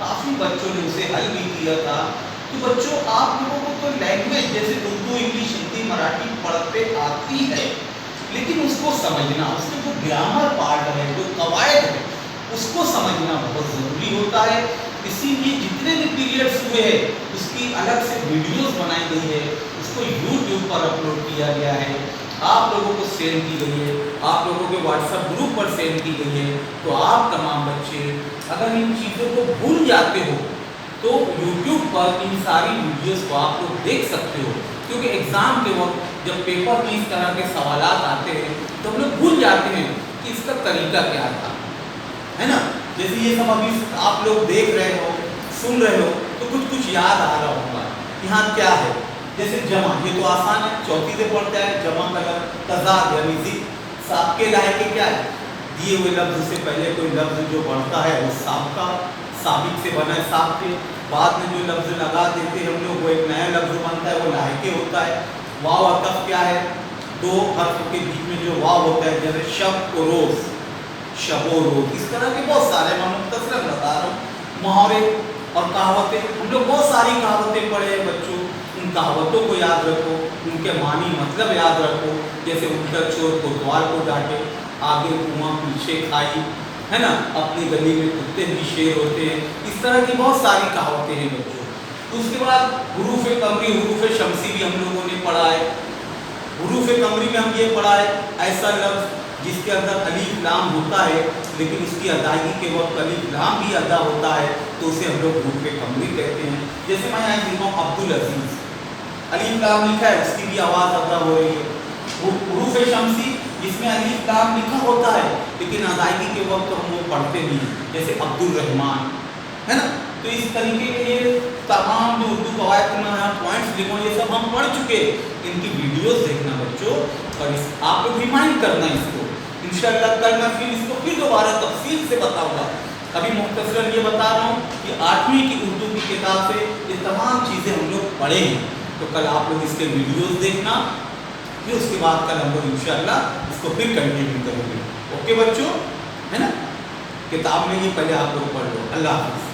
काफ़ी बच्चों ने उसे हल भी किया था। तो बच्चों आप लोगों को तो लैंग्वेज जैसे उर्दू, इंग्लिश, हिंदी, मराठी पढ़ते आती है, लेकिन उसको समझना, उसके जो ग्रामर पार्ट है, जो कवायद है, उसको समझना बहुत ज़रूरी होता है। इसीलिए जितने भी पीरियड्स हुए हैं उसकी अलग से वीडियोस बनाई गई है, उसको यूट्यूब पर अपलोड किया गया है, आप लोगों को सेंड की गई है, आप लोगों के व्हाट्सएप ग्रुप पर सेंड की गई है। तो आप तमाम बच्चे अगर इन चीज़ों को भूल जाते हो तो यूट्यूब पर इन सारी वीडियोस को आप लोग देख सकते हो, क्योंकि एग्ज़ाम के वक्त जब पेपर में इस तरह के सवालात आते हैं तो हम लोग भूल जाते हैं कि इसका तरीका क्या था, है ना। जैसे ये सब अभी आप लोग देख रहे हो, सुन रहे हो, तो कुछ कुछ याद आ रहा होगा यहाँ क्या है। जैसे जमा, ये तो आसान है, चौथी से पढ़ता है। जमा का तज़ाद यानी ज़िक्र, साबके लायके क्या है, दिए हुए लफ्ज़ से पहले कोई लफ्ज़ जो बढ़ता है वो साबका, साबिक से बना है साबके, बाद में जो लफ्ज़ लगा देते हैं हम लोग वो एक नया लफ्ज़ बनता है, वो लायके होता है। वाव अतफ क्या है, दो हर्फ के बीच में जो वाव होता है, जैसे शब और रोज़, शबो रोज़, इस तरह के बहुत सारे, मैं मुख्तसरन बता रहा हूँ। मुहावरे और कहावतें, हम लोग बहुत सारी कहावतें पढ़े हैं बच्चों, उन कहावतों को याद रखो, उनके मानी मतलब याद रखो। जैसे उल्टा चोर कोतवाल को डांटे, आगे कुआं पीछे खाई, है ना, अपनी गली में कुत्ते भी शेर होते हैं, इस तरह की बहुत सारी कहावतें हैं बच्चों। उसके बाद हुरूफ कमरी, हुरूफ शमसी भी हम लोगों ने पढ़ा है। हुरूफ कमरी में हम ये पढ़ा है, ऐसा लफ्ज़ जिसके अंदर अलीफ लाम होता है लेकिन उसकी अदायगी के वक्त अलीफ लाम भी अदा होता है, तो उसे हम लोग हुरूफ कमरी कहते हैं। जैसे मैं यहाँ लिखा हूँ अब्दुल अजीज़, अलीफ लाम लिखा है, उसकी भी आवाज़ अदा हो रही है। हुरूफ शमसी जिसमें अलीफ लाम लिखा होता है लेकिन अदायगी के वक्त तो हम वो पढ़ते नहीं हैं, जैसे अब्दुल रहमान, है ना। तो इस तरीके के ये तमाम जो उर्दू कवायद में यहाँ पॉइंट्स लिखो, ये सब हम पढ़ चुके, इनकी वीडियोस देखना बच्चों, और आप लोग रिमाइंड करना इसको। इंशाअल्लाह कल मैं फिर दोबारा तफसील से बताऊंगा। अभी मुख्तसरन ये बता रहा हूँ कि 8वीं की उर्दू की किताब से ये तमाम चीज़ें हम लोग पढ़े हैं, तो कल आप लोग इसके वीडियोस देखना, फिर उसके बाद कल हम लोग इंशाअल्लाह इसको फिर कंटिन्यू करेंगे। ओके बच्चों, है ना। किताब में ये पहले आप लोग पढ़ लो। अल्लाह हाफ़िज़।